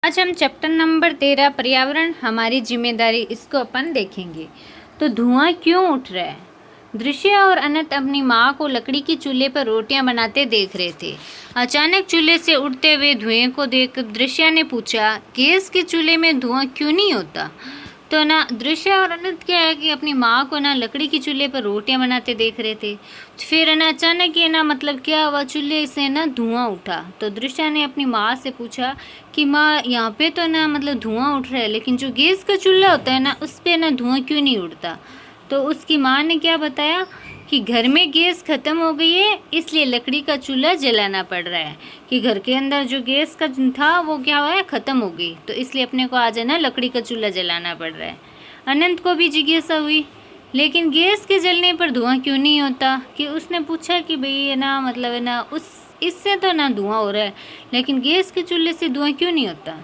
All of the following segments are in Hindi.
आज हम चैप्टर नंबर 13 पर्यावरण हमारी जिम्मेदारी इसको अपन देखेंगे। तो धुआं क्यों उठ रहा है? दृश्य और अनंत अपनी माँ को लकड़ी की चूल्हे पर रोटियां बनाते देख रहे थे। अचानक चूल्हे से उठते हुए धुएं को देख दृश्य ने पूछा, गैस के चूल्हे में धुआं क्यों नहीं होता? तो ना दृश्य और अनंत क्या है कि अपनी माँ को ना लकड़ी की चूल्हे पर रोटियां बनाते देख रहे थे। फिर ना अचानक ये ना मतलब क्या हुआ, चूल्हे से ना धुआं उठा। तो दृश्य ने अपनी माँ से पूछा कि माँ, यहाँ पे तो ना मतलब धुआं उठ रहा है, लेकिन जो गैस का चूल्हा होता है ना उस पर ना धुआं क्यों नहीं उठता? तो उसकी माँ ने क्या बताया कि घर में गैस ख़त्म हो गई है, इसलिए लकड़ी का चूल्हा जलाना पड़ रहा है। कि घर के अंदर जो गैस का था वो क्या हुआ है, ख़त्म हो गई, तो इसलिए अपने को आज है ना लकड़ी का चूल्हा जलाना पड़ रहा है। अनंत को भी जिज्ञासा हुई, लेकिन गैस के जलने पर धुआं क्यों नहीं होता? कि उसने पूछा कि भाई है ना मतलब है ना उस इससे तो ना धुआं हो रहा है, लेकिन गैस के चूल्हे से धुआं क्यों नहीं होता?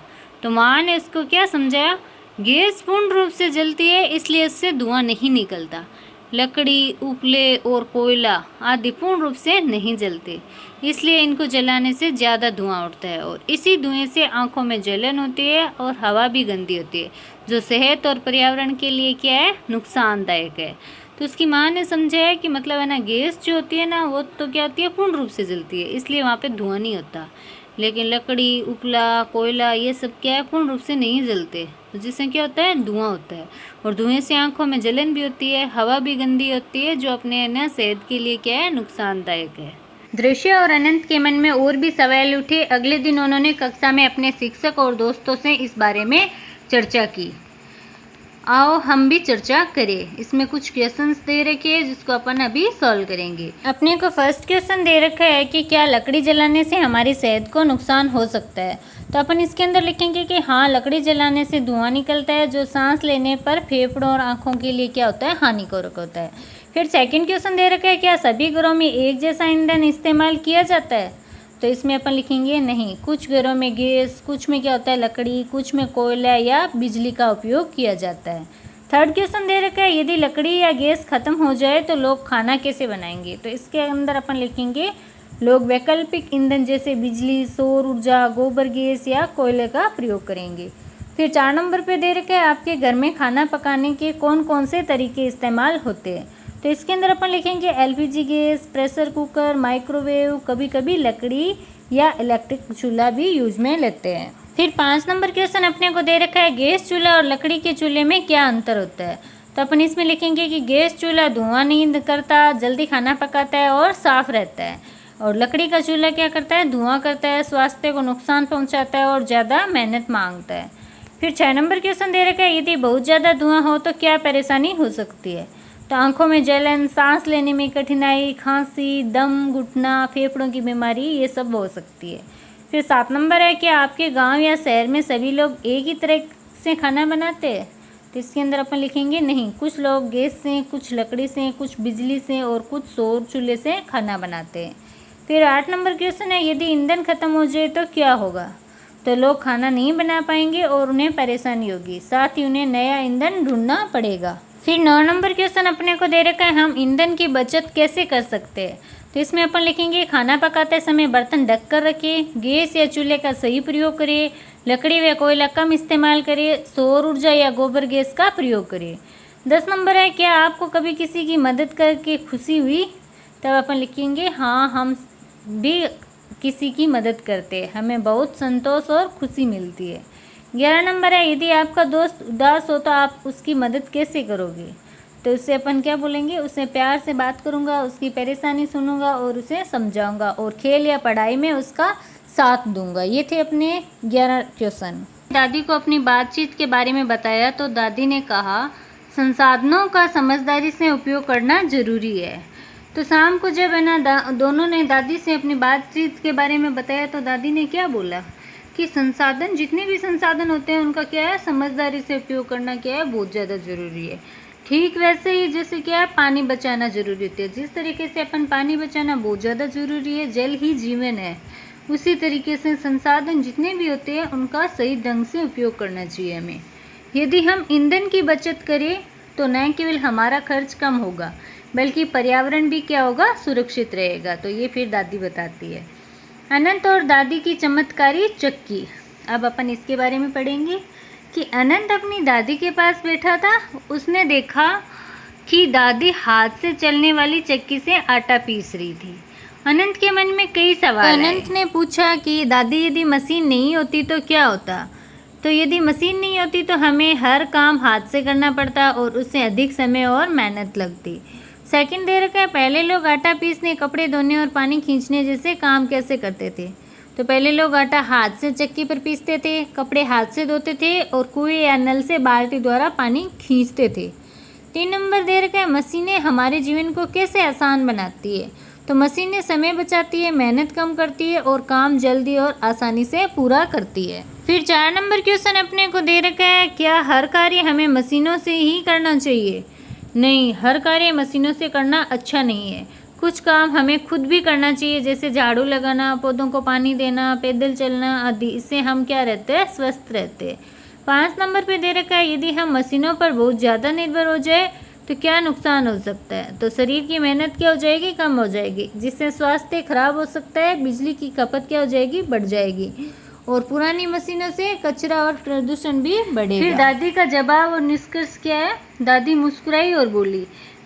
तो माँ ने उसको क्या समझाया, गैस पूर्ण रूप से जलती है इसलिए इससे धुआं नहीं निकलता। लकड़ी, उपले और कोयला आदि पूर्ण रूप से नहीं जलते, इसलिए इनको जलाने से ज़्यादा धुआं उठता है, और इसी धुएं से आंखों में जलन होती है और हवा भी गंदी होती है, जो सेहत और पर्यावरण के लिए क्या है, नुकसानदायक है। तो उसकी माँ ने समझाया कि मतलब है ना गैस जो होती है ना वो तो क्या होती है, पूर्ण रूप से जलती है, इसलिए वहाँ पे धुआं नहीं होता। लेकिन लकड़ी, उपला, कोयला ये सब क्या है, पूर्ण रूप से नहीं जलते, तो जिससे क्या होता है, धुआं होता है, और धुएं से आंखों में जलन भी होती है, हवा भी गंदी होती है, जो अपने ना सेहत के लिए क्या है, नुकसानदायक है। दृश्य और अनंत के मन में और भी सवाल उठे। अगले दिन उन्होंने कक्षा में अपने शिक्षक और दोस्तों से इस बारे में चर्चा की। आओ हम भी चर्चा करें। इसमें कुछ क्वेश्चंस दे रखे हैं जिसको अपन अभी सॉल्व करेंगे। अपने को फर्स्ट क्वेश्चन दे रखा है कि क्या लकड़ी जलाने से हमारी सेहत को नुकसान हो सकता है? तो अपन इसके अंदर लिखेंगे कि हाँ, लकड़ी जलाने से धुआं निकलता है, जो सांस लेने पर फेफड़ों और आँखों के लिए क्या होता है, हानिकारक होता है। फिर सेकेंड क्वेश्चन दे रखा है, क्या सभी घरों में एक जैसा ईंधन इस्तेमाल किया जाता है? तो इसमें अपन लिखेंगे नहीं, कुछ घरों में गैस, कुछ में क्या होता है, लकड़ी, कुछ में कोयला या बिजली का उपयोग किया जाता है। थर्ड क्वेश्चन दे रखा है, यदि लकड़ी या गैस खत्म हो जाए तो लोग खाना कैसे बनाएंगे? तो इसके अंदर अपन लिखेंगे लोग वैकल्पिक ईंधन जैसे बिजली, सौर ऊर्जा, गोबर गैस या कोयले का प्रयोग करेंगे। फिर 4 नंबर पे दे रखा है, आपके घर में खाना पकाने के कौन कौन से तरीके इस्तेमाल होते हैं? तो इसके अंदर अपन लिखेंगे LPG gas, pressure cooker, microwave, कभी कभी लकड़ी या इलेक्ट्रिक चूल्हा भी यूज में लेते हैं। फिर 5 नंबर क्वेश्चन अपने को दे रखा है, गैस चूल्हा और लकड़ी के चूल्हे में क्या अंतर होता है? तो अपन इसमें लिखेंगे कि गैस चूल्हा धुआं नहीं करता, जल्दी खाना पकाता है और साफ रहता है, और लकड़ी का चूल्हा क्या करता है, धुआं करता है, स्वास्थ्य को नुकसान पहुंचाता है और ज़्यादा मेहनत मांगता है। फिर 6 नंबर क्वेश्चन दे रखा है, यदि बहुत ज़्यादा धुआं हो तो क्या परेशानी हो सकती है? तो आंखों में जलन, सांस लेने में कठिनाई, खांसी, दम घुटना, फेफड़ों की बीमारी, ये सब हो सकती है। फिर 7 नंबर है, कि आपके गांव या शहर में सभी लोग एक ही तरह से खाना बनाते हैं? तो इसके अंदर अपन लिखेंगे नहीं, कुछ लोग गैस से, कुछ लकड़ी से, कुछ बिजली से और कुछ सौर चूल्हे से खाना बनाते हैं। फिर 8 नंबर क्वेश्चन है, यदि ईंधन खत्म हो जाए तो क्या होगा? तो लोग खाना नहीं बना पाएंगे और उन्हें परेशानी होगी, साथ ही उन्हें नया ईंधन ढूंढना पड़ेगा। फिर 9 नंबर क्वेश्चन अपने को दे रखा है, हम ईंधन की बचत कैसे कर सकते हैं? तो इसमें अपन लिखेंगे खाना पकाते समय बर्तन ढक कर रखें, गैस या चूल्हे का सही प्रयोग करें, लकड़ी व कोयला कम इस्तेमाल करें, सौर ऊर्जा या गोबर गैस का प्रयोग करें। 10 नंबर है, क्या आपको कभी किसी की मदद करके खुशी हुई? तब अपन लिखेंगे हाँ, हम भी किसी की मदद करते हैं, हमें बहुत संतोष और खुशी मिलती है। 11 नंबर है, यदि आपका दोस्त उदास हो तो आप उसकी मदद कैसे करोगे? तो उससे अपन क्या बोलेंगे, उससे प्यार से बात करूँगा, उसकी परेशानी सुनूंगा और उसे समझाऊंगा, और खेल या पढ़ाई में उसका साथ दूंगा। ये थे अपने 11 क्वेश्चन। दादी को अपनी बातचीत के बारे में बताया तो दादी ने कहा, संसाधनों का समझदारी से उपयोग करना जरूरी है। तो शाम को जब है ना दोनों ने दादी से अपनी बातचीत के बारे में बताया तो दादी ने क्या बोला कि संसाधन, जितने भी संसाधन होते हैं उनका क्या है, समझदारी से उपयोग करना क्या है, बहुत ज़्यादा ज़रूरी है। ठीक वैसे ही जैसे क्या है, पानी बचाना जरूरी होता है, जिस तरीके से अपन पानी बचाना बहुत ज़्यादा ज़रूरी है, जल ही जीवन है, उसी तरीके से संसाधन जितने भी होते हैं उनका सही ढंग से उपयोग करना चाहिए हमें। यदि हम ईंधन की बचत करें तो न केवल हमारा खर्च कम होगा बल्कि पर्यावरण भी क्या होगा, सुरक्षित रहेगा। तो ये फिर दादी बताती है। अनंत और दादी की चमत्कारी चक्की। अब अपन इसके बारे में पढ़ेंगे कि अनंत अपनी दादी के पास बैठा था। उसने देखा कि दादी हाथ से चलने वाली चक्की से आटा पीस रही थी। अनंत के मन में कई सवाल आए। अनंत ने पूछा कि दादी, यदि मशीन नहीं होती तो क्या होता? तो यदि मशीन नहीं होती तो हमें हर काम हाथ से करना पड़ता और उससे अधिक समय और मेहनत लगती। सेकंड दे रखा है, पहले लोग आटा पीसने, कपड़े धोने और पानी खींचने जैसे काम कैसे करते थे? तो पहले लोग आटा हाथ से चक्की पर पीसते थे, कपड़े हाथ से धोते थे और कुएं या नल से बाल्टी द्वारा पानी खींचते थे। 3 नंबर दे रखा है, मशीनें हमारे जीवन को कैसे आसान बनाती है? तो मशीनें समय बचाती है, मेहनत कम करती है और काम जल्दी और आसानी से पूरा करती है। फिर 4 नंबर क्वेश्चन अपने को दे रखा है, क्या हर कार्य हमें मशीनों से ही करना चाहिए? नहीं, हर कार्य मशीनों से करना अच्छा नहीं है। कुछ काम हमें खुद भी करना चाहिए, जैसे झाड़ू लगाना, पौधों को पानी देना, पैदल चलना आदि। इससे हम क्या रहते हैं? स्वस्थ रहते हैं। 5 नंबर पे दे रखा है, यदि हम मशीनों पर बहुत ज़्यादा निर्भर हो जाए तो क्या नुकसान हो सकता है? तो शरीर की मेहनत क्या हो जाएगी? कम हो जाएगी, जिससे स्वास्थ्य खराब हो सकता है। बिजली की खपत क्या हो जाएगी? बढ़ जाएगी और पुरानी मशीनों से कचरा और प्रदूषण भी बढ़ेगा। फिर दादी का जवाब और निष्कर्ष क्या है? दादी मुस्कुराई और बोली,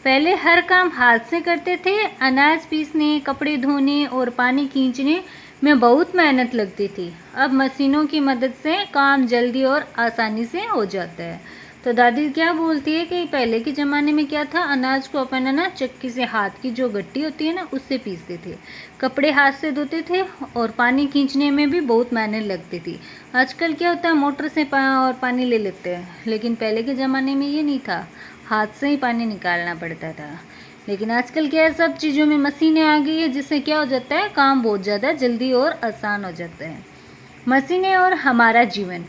पहले हर काम हाथ से करते थे। अनाज पीसने, कपड़े धोने और पानी खींचने में बहुत मेहनत लगती थी। अब मशीनों की मदद से काम जल्दी और आसानी से हो जाता है। तो दादी क्या बोलती है कि पहले के ज़माने में क्या था, अनाज को अपन है ना चक्की से, हाथ की जो गट्टी होती है ना, उससे पीसते थे, कपड़े हाथ से धोते थे और पानी खींचने में भी बहुत मेहनत लगती थी। आजकल क्या होता है, मोटर से और पानी ले लेते हैं, लेकिन पहले के ज़माने में ये नहीं था, हाथ से ही पानी निकालना पड़ता था। लेकिन आजकल क्या है, सब चीज़ों में मशीनें आ गई है, जिससे क्या हो जाता है, काम बहुत ज़्यादा जल्दी और आसान हो जाता है। मशीनें और हमारा जीवन।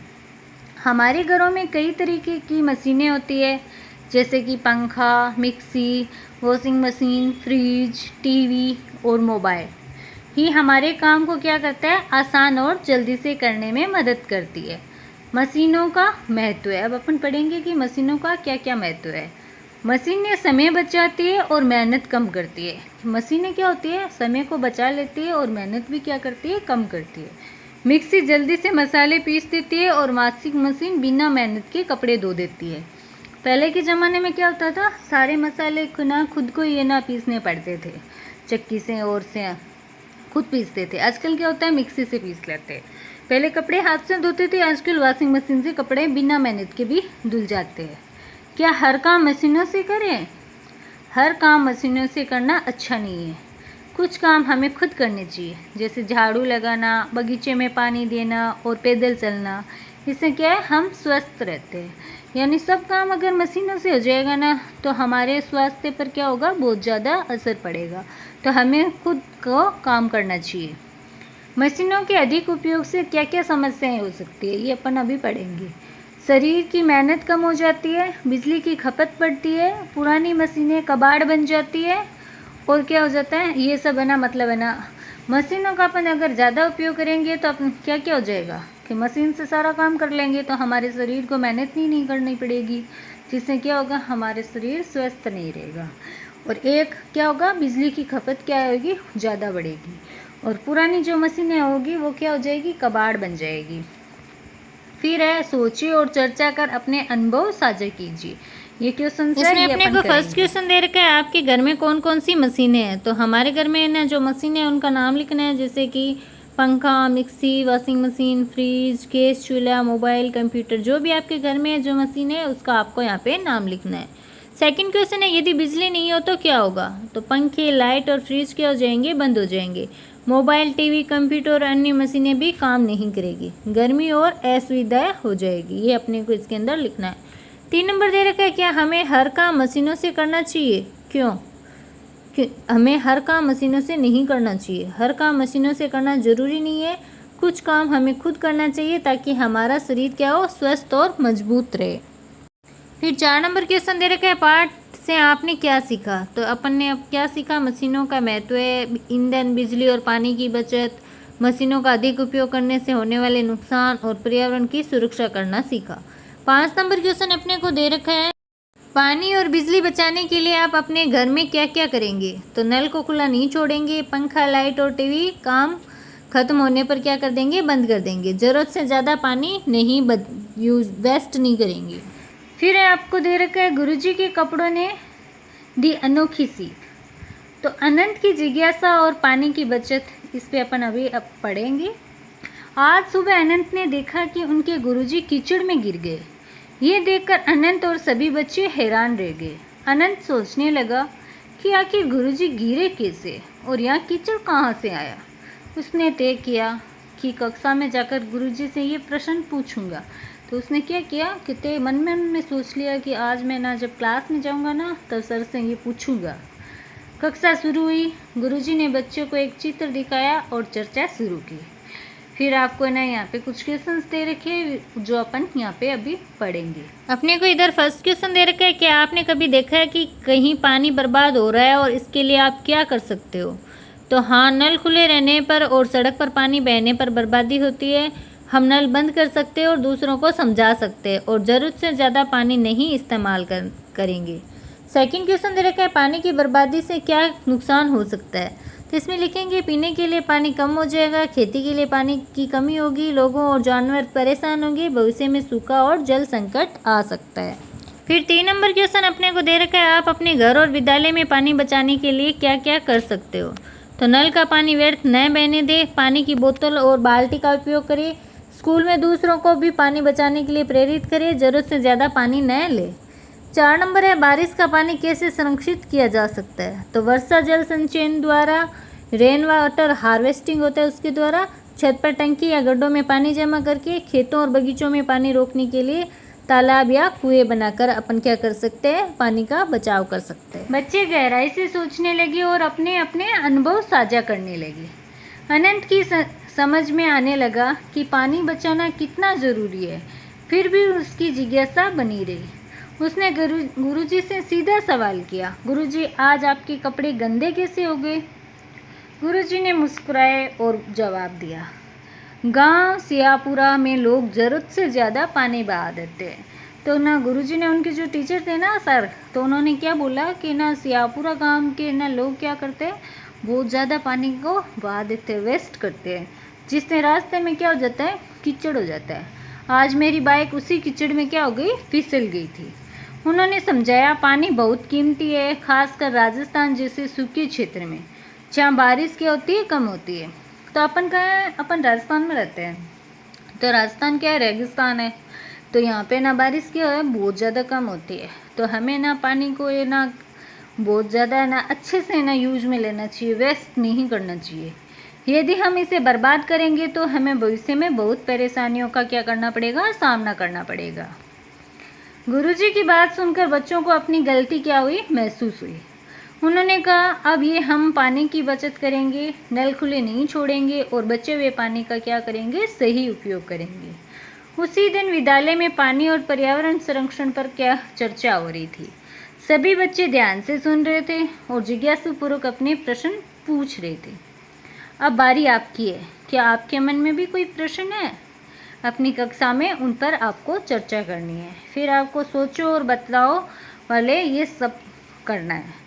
हमारे घरों में कई तरीके की मशीनें होती है, जैसे कि पंखा, mixie, washing machine, fridge, TV और मोबाइल ही हमारे काम को क्या करता है, आसान और जल्दी से करने में मदद करती है। मशीनों का महत्व है। अब अपन पढ़ेंगे कि मशीनों का क्या क्या महत्व है। मशीनें समय बचाती है और मेहनत कम करती है। मशीनें क्या होती है, समय को बचा लेती है और मेहनत भी क्या करती है, कम करती है। मिक्सी जल्दी से मसाले पीस देती है और वॉशिंग मशीन बिना मेहनत के कपड़े धो देती है। पहले के ज़माने में क्या होता था, सारे मसाले ना खुद को ये ना पीसने पड़ते थे, चक्की से और से खुद पीसते थे। आजकल क्या होता है, मिक्सी से पीस लेते हैं। पहले कपड़े हाथ से धोते थे, आजकल वॉशिंग मशीन से कपड़े बिना मेहनत के भी धुल जाते हैं। क्या हर काम मशीनों से करें? हर काम मशीनों से करना अच्छा नहीं है। कुछ काम हमें खुद करने चाहिए, जैसे झाड़ू लगाना, बगीचे में पानी देना और पैदल चलना। इससे क्या है, हम स्वस्थ रहते हैं। यानी सब काम अगर मशीनों से हो जाएगा ना, तो हमारे स्वास्थ्य पर क्या होगा, बहुत ज़्यादा असर पड़ेगा। तो हमें खुद को काम करना चाहिए। मशीनों के अधिक उपयोग से क्या क्या समस्याएं हो सकती है, ये अपन अभी पढ़ेंगे। शरीर की मेहनत कम हो जाती है, बिजली की खपत बढ़ती है, पुरानी मशीनें कबाड़ बन जाती है और क्या हो जाता है, ये सब है ना, मतलब है ना, मशीनों का अपन अगर ज़्यादा उपयोग करेंगे तो अपन क्या क्या हो जाएगा कि मशीन से सारा काम कर लेंगे, तो हमारे शरीर को मेहनत ही नहीं करनी पड़ेगी, जिससे क्या होगा, हमारे शरीर स्वस्थ नहीं रहेगा। और एक क्या होगा, बिजली की खपत क्या होगी, ज़्यादा बढ़ेगी और पुरानी जो मशीनें होगी वो क्या हो जाएगी, कबाड़ बन जाएगी। फिर है, सोचिए और चर्चा कर अपने अनुभव साझा कीजिए। ये क्वेश्चन इसमें अपने को फर्स्ट क्वेश्चन दे रखा है, आपके घर में कौन कौन सी मशीनें हैं? तो हमारे घर में ना जो मशीनें हैं उनका नाम लिखना है, जैसे कि पंखा, mixie, washing machine, fridge, gas चूल्हा, मोबाइल, कंप्यूटर। जो भी आपके घर में जो मशीन है उसका आपको यहाँ पे नाम लिखना है। सेकंड क्वेश्चन है, यदि बिजली नहीं हो तो क्या होगा? तो पंखे, लाइट और फ्रिज क्या हो जाएंगे, बंद हो जाएंगे। मोबाइल, टीवी, कंप्यूटर और अन्य मशीनें भी काम नहीं करेगी। गर्मी और असुविधा हो जाएगी। ये अपने को इसके अंदर लिखना है। 3 नंबर दे रखा है, क्या हमें हर काम मशीनों से करना चाहिए? क्यों? हमें हर काम मशीनों से नहीं करना चाहिए। हर काम मशीनों से करना ज़रूरी नहीं है। कुछ काम हमें खुद करना चाहिए ताकि हमारा शरीर क्या हो, स्वस्थ और मजबूत रहे। फिर 4 नंबर क्वेश्चन दे रखा है, पाठ से आपने क्या सीखा? तो अपन ने अब क्या सीखा? मशीनों का महत्व है, ईंधन, बिजली और पानी की बचत, मशीनों का अधिक उपयोग करने से होने वाले नुकसान और पर्यावरण की सुरक्षा करना सीखा। 5 नंबर क्वेश्चन अपने को दे रखा है, पानी और बिजली बचाने के लिए आप अपने घर में क्या क्या करेंगे? तो नल को खुला नहीं छोड़ेंगे, पंखा, लाइट और टीवी काम ख़त्म होने पर क्या कर देंगे, बंद कर देंगे। ज़रूरत से ज़्यादा पानी नहीं वेस्ट नहीं करेंगे। फिर आपको दे रखा है गुरुजी के कपड़ों ने दी अनोखी सीख। तो अनंत की जिज्ञासा और पानी की बचत, इस पे अपन अभी अब पढ़ेंगे। आज सुबह अनंत ने देखा कि उनके गुरुजी कीचड़ में गिर गए। ये देखकर अनंत और सभी बच्चे हैरान रह गए। अनंत सोचने लगा कि आखिर गुरुजी गिरे कैसे और यहाँ कीचड़ कहाँ से आया। उसने तय किया कि कक्षा में जाकर गुरुजी से ये प्रश्न पूछूंगा। तो उसने क्या किया कि मन में सोच लिया कि आज मैं ना जब क्लास में जाऊंगा ना तब सर से ये पूछूंगा। कक्षा शुरू हुई। गुरुजी ने बच्चों को एक चित्र दिखाया और चर्चा शुरू की। फिर आपको ना यहाँ पे कुछ क्वेश्चंस दे रखे जो अपन यहाँ पे अभी पढ़ेंगे। अपने को इधर फर्स्ट क्वेश्चन दे रखा है, क्या आपने कभी देखा है कि कहीं पानी बर्बाद हो रहा है और इसके लिए आप क्या कर सकते हो? तो हाँ, नल खुले रहने पर और सड़क पर पानी बहने पर बर्बादी होती है। हम नल बंद कर सकते हैं और दूसरों को समझा सकते हैं और ज़रूरत से ज़्यादा पानी नहीं इस्तेमाल करेंगे। सेकंड क्वेश्चन दे रखा है, पानी की बर्बादी से क्या नुकसान हो सकता है? तो इसमें लिखेंगे पीने के लिए पानी कम हो जाएगा, खेती के लिए पानी की कमी होगी, लोगों और जानवर परेशान होंगे, भविष्य में सूखा और जल संकट आ सकता है। फिर 3 नंबर क्वेश्चन अपने को दे रखा है, आप अपने घर और विद्यालय में पानी बचाने के लिए क्या क्या कर सकते हो? तो नल का पानी व्यर्थ न बहने दे, पानी की बोतल और बाल्टी का उपयोग करें, स्कूल में दूसरों को भी पानी बचाने के लिए प्रेरित करें, ज़रूरत से ज़्यादा पानी न ले। 4 नंबर है, बारिश का पानी कैसे संरक्षित किया जा सकता है? तो वर्षा जल संचयन द्वारा, रेन वाटर हार्वेस्टिंग होता है उसके द्वारा, छत पर टंकी या गड्ढों में पानी जमा करके, खेतों और बगीचों में पानी रोकने के लिए तालाब या कुएं बनाकर अपन क्या कर सकते हैं, पानी का बचाव कर सकते हैं। बच्चे गहराई से सोचने लगे और अपने अपने अनुभव साझा करने लगे। अनंत की समझ में आने लगा कि पानी बचाना कितना ज़रूरी है। फिर भी उसकी जिज्ञासा बनी रही। उसने गुरुजी से सीधा सवाल किया, गुरुजी आज आपके कपड़े गंदे कैसे हो गए? गुरुजी ने मुस्कुराए और जवाब दिया, गांव सियापुरा में लोग ज़रूरत से ज़्यादा पानी बहा देते हैं। तो ना गुरुजी ने, उनके जो टीचर थे ना सर, तो उन्होंने क्या बोला कि ना सियापुरा गांव के ना लोग क्या करते हैं, बहुत ज़्यादा पानी को बहा देते हैं, वेस्ट करते हैं, जिससे रास्ते में क्या हो जाता है, कीचड़ हो जाता है। आज मेरी बाइक उसी कीचड़ में क्या हो गई, फिसल गई थी। उन्होंने समझाया पानी बहुत कीमती है, खासकर राजस्थान जैसे सूखे क्षेत्र में जहाँ बारिश क्या होती है, कम होती है। तो अपन कहाँ है, अपन राजस्थान में रहते हैं। तो राजस्थान क्या है, रेगिस्तान है। तो यहाँ पे ना बारिश क्या है, बहुत ज़्यादा कम होती है। तो हमें ना पानी को ये ना बहुत ज़्यादा ना अच्छे से ना यूज में लेना चाहिए, वेस्ट नहीं करना चाहिए। यदि हम इसे बर्बाद करेंगे तो हमें भविष्य में बहुत परेशानियों का क्या करना पड़ेगा, सामना करना पड़ेगा। गुरुजी की बात सुनकर बच्चों को अपनी गलती क्या हुई, महसूस हुई। उन्होंने कहा, अब ये हम पानी की बचत करेंगे, नल खुले नहीं छोड़ेंगे और बचे हुए पानी का क्या करेंगे, सही उपयोग करेंगे। उसी दिन विद्यालय में पानी और पर्यावरण संरक्षण पर क्या चर्चा हो रही थी। सभी बच्चे ध्यान से सुन रहे थे और जिज्ञासापूर्वक अपने प्रश्न पूछ रहे थे। अब बारी आपकी है, क्या आपके मन में भी कोई प्रश्न है? अपनी कक्षा में उन पर आपको चर्चा करनी है। फिर आपको सोचो और बतलाओ वाले ये सब करना है।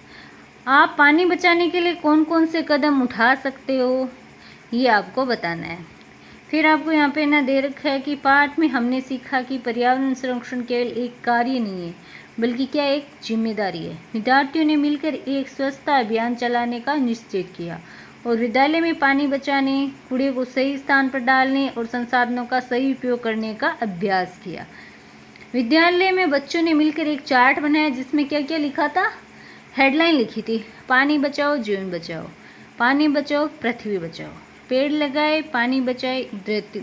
आप पानी बचाने के लिए कौन कौन से कदम उठा सकते हो, ये आपको बताना है। फिर आपको यहाँ पे ना दे रखा है कि पाठ में हमने सीखा कि पर्यावरण संरक्षण केवल एक कार्य नहीं है, बल्कि क्या एक जिम्मेदारी है। विद्यार्थियों ने मिलकर एक स्वच्छता अभियान चलाने का निश्चय किया और विद्यालय में पानी बचाने, कूड़े को सही स्थान पर डालने और संसाधनों का सही उपयोग करने का अभ्यास किया। विद्यालय में बच्चों ने मिलकर एक चार्ट बनाया जिसमें क्या क्या लिखा था, हेडलाइन लिखी थी, पानी बचाओ जीवन बचाओ, पानी बचाओ पृथ्वी बचाओ, पेड़ लगाए पानी बचाए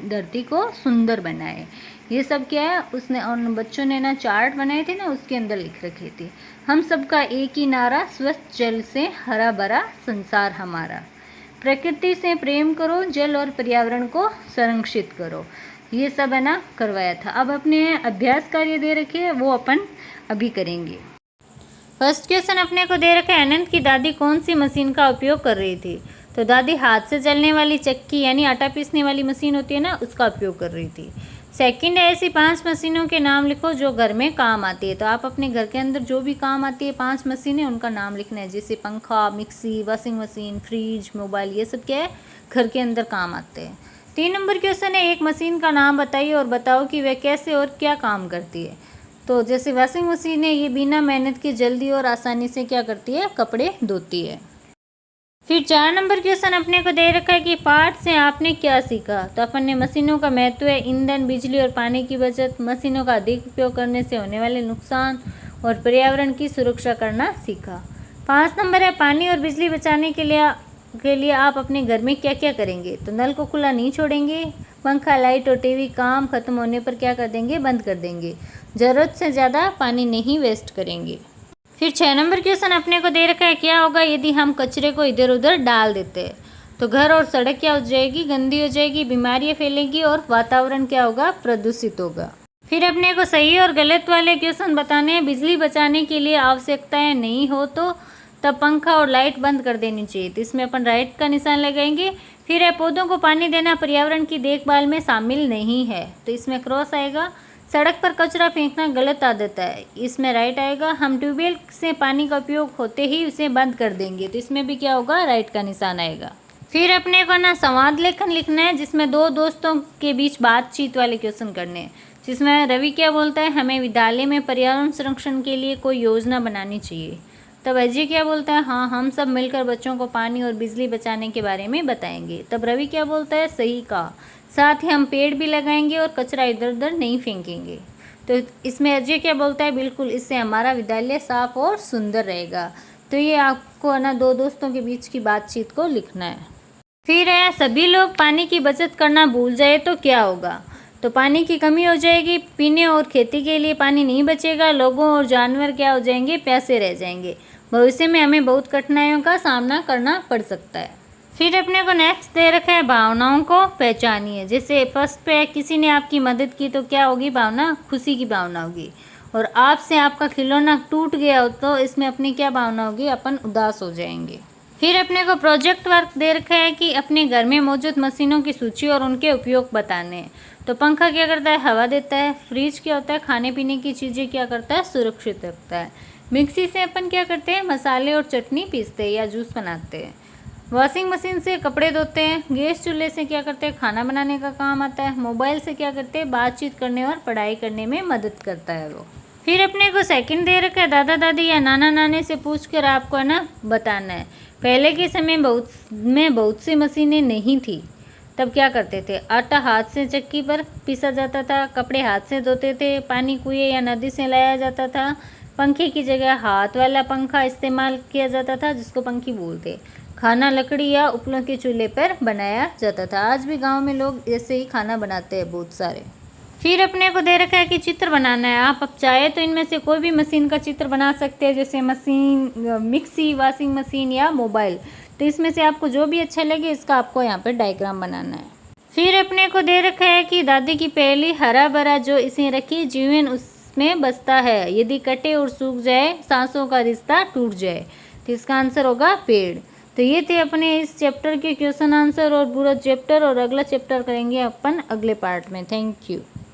धरती को सुंदर बनाए। ये सब क्या है, उसने और बच्चों ने ना चार्ट बनाए थे ना, उसके अंदर लिख रखी थी। हम सबका एक ही नारा, स्वच्छ जल से हरा भरा संसार हमारा। प्रकृति से प्रेम करो, जल और पर्यावरण को संरक्षित करो। ये सब है ना करवाया था। अब अपने अभ्यास कार्य दे रखे हैं, वो अपन अभी करेंगे। फर्स्ट क्वेश्चन अपने को दे रखा है, अनंत की दादी कौन सी मशीन का उपयोग कर रही थी? तो दादी हाथ से चलने वाली चक्की यानी आटा पीसने वाली मशीन होती है ना, उसका उपयोग कर रही थी। सेकंड है, ऐसी 5 मशीनों के नाम लिखो जो घर में काम आती है। तो आप अपने घर के अंदर जो भी काम आती है 5 मशीनें, उनका नाम लिखना है। जैसे पंखा, mixie, washing machine, fridge, mobile, ये सब क्या है, घर के अंदर काम आते हैं। 3 नंबर क्वेश्चन है, एक मशीन का नाम बताइए और बताओ कि वह कैसे और क्या काम करती है। तो जैसे वॉशिंग मशीन है, ये बिना मेहनत के जल्दी और आसानी से क्या करती है, कपड़े धोती है। फिर 4 नंबर क्वेश्चन अपने को दे रखा है कि पाठ से आपने क्या सीखा। तो अपन ने मशीनों का महत्व, ईंधन, बिजली और पानी की बचत, मशीनों का अधिक उपयोग करने से होने वाले नुकसान और पर्यावरण की सुरक्षा करना सीखा। 5 नंबर है, पानी और बिजली बचाने के लिए आप अपने घर में क्या क्या करेंगे। तो नल को खुला नहीं छोड़ेंगे, पंखा, लाइट और टीवी काम खत्म होने पर क्या कर देंगे, बंद कर देंगे, ज़रूरत से ज़्यादा पानी नहीं वेस्ट करेंगे। फिर 6 नंबर क्वेश्चन अपने को दे रखा है, क्या होगा यदि हम कचरे को इधर उधर डाल देते हैं। तो घर और सड़क क्या हो जाएगी, गंदी हो जाएगी, बीमारियां फैलेगी और वातावरण क्या होगा, प्रदूषित होगा। फिर अपने को सही और गलत वाले क्वेश्चन बताने हैं। बिजली बचाने के लिए आवश्यकताएं नहीं हो तो तब पंखा और लाइट बंद कर देनी चाहिए। तो इसमें अपन राइट का निशान लगाएंगे। फिर है, पौधों को पानी देना पर्यावरण की देखभाल में शामिल नहीं है। तो इसमें क्रॉस आएगा। सड़क पर कचरा फेंकना गलत आदत है, इसमें राइट आएगा। हम ट्यूबवेल से पानी का उपयोग होते ही उसे बंद कर देंगे। तो इसमें भी क्या होगा, राइट का निशान आएगा। फिर अपने को ना संवाद लेखन लिखना है, जिसमें 2 दोस्तों के बीच बातचीत वाले क्वेश्चन करने हैं। जिसमें रवि क्या बोलता है, हमें विद्यालय में पर्यावरण संरक्षण के लिए कोई योजना बनानी चाहिए। तब अजय क्या बोलता है, हाँ हम सब मिलकर बच्चों को पानी और बिजली बचाने के बारे में बताएंगे। तब रवि क्या बोलता है, सही कहा, साथ ही हम पेड़ भी लगाएंगे और कचरा इधर उधर नहीं फेंकेंगे। तो इसमें अजय क्या बोलता है, बिल्कुल, इससे हमारा विद्यालय साफ और सुंदर रहेगा। तो ये आपको ना 2 दोस्तों के बीच की बातचीत को लिखना है। फिर है, सभी लोग पानी की बचत करना भूल जाए तो क्या होगा। तो पानी की कमी हो जाएगी, पीने और खेती के लिए पानी नहीं बचेगा, लोगों और जानवर क्या हो जाएंगे, प्यासे रह जाएंगे। भविष्य में हमें बहुत कठिनाइयों का सामना करना पड़ सकता है। फिर अपने को नेक्स्ट दे रखा है, भावनाओं को पहचानिए। जैसे फर्स्ट पे किसी ने आपकी मदद की तो क्या होगी भावना, खुशी की भावना होगी। और आपसे आपका खिलौना टूट गया हो तो इसमें अपनी क्या भावना होगी, अपन उदास हो जाएंगे। फिर अपने को प्रोजेक्ट वर्क दे रखा है कि अपने घर में मौजूद मशीनों की सूची और उनके उपयोग बताने हैं। तो पंखा क्या करता है, हवा देता है। फ्रिज क्या होता है, खाने पीने की चीज़ें क्या करता है, सुरक्षित रखता है। मिक्सी से अपन क्या करते हैं, मसाले और चटनी पीसते हैं या जूस बनाते हैं। वॉशिंग मशीन से कपड़े धोते हैं। गैस चूल्हे से क्या करते हैं, खाना बनाने का काम आता है। मोबाइल से क्या करते हैं, बातचीत करने और पढ़ाई करने में मदद करता है वो। फिर अपने को सेकंड दे रखा है, दादा दादी या नाना नानी से पूछकर आपको है ना बताना है। पहले के समय बहुत सी मशीनें नहीं थी, तब क्या करते थे, आटा हाथ से चक्की पर पीसा जाता था, कपड़े हाथ से धोते थे, पानी कुएं या नदी से लाया जाता था। पंखे की जगह हाथ वाला पंखा इस्तेमाल किया जाता था, जिसको पंखी बोलते। खाना लकड़ी या उपलों के चूल्हे पर बनाया जाता था। आज भी गांव में लोग ऐसे ही खाना बनाते हैं बहुत सारे। फिर अपने को दे रखा है कि चित्र बनाना है। आप अब चाहे तो इनमें से कोई भी मशीन का चित्र बना सकते हैं, जैसे मशीन, मिक्सी, वॉशिंग मशीन या मोबाइल। तो इसमें से आपको जो भी अच्छा लगे इसका आपको यहाँ पर डायग्राम बनाना है। फिर अपने को दे रखा है कि दादी की पहली हरा भरा जो इसे रखी जीवन उसमें बसता है, यदि कटे और सूख जाए, सांसों का रिश्ता टूट जाए। तो इसका आंसर होगा पेड़। तो ये थे अपने इस चैप्टर के क्वेश्चन आंसर और पूरा चैप्टर, और अगला चैप्टर करेंगे अपन अगले पार्ट में। Thank you.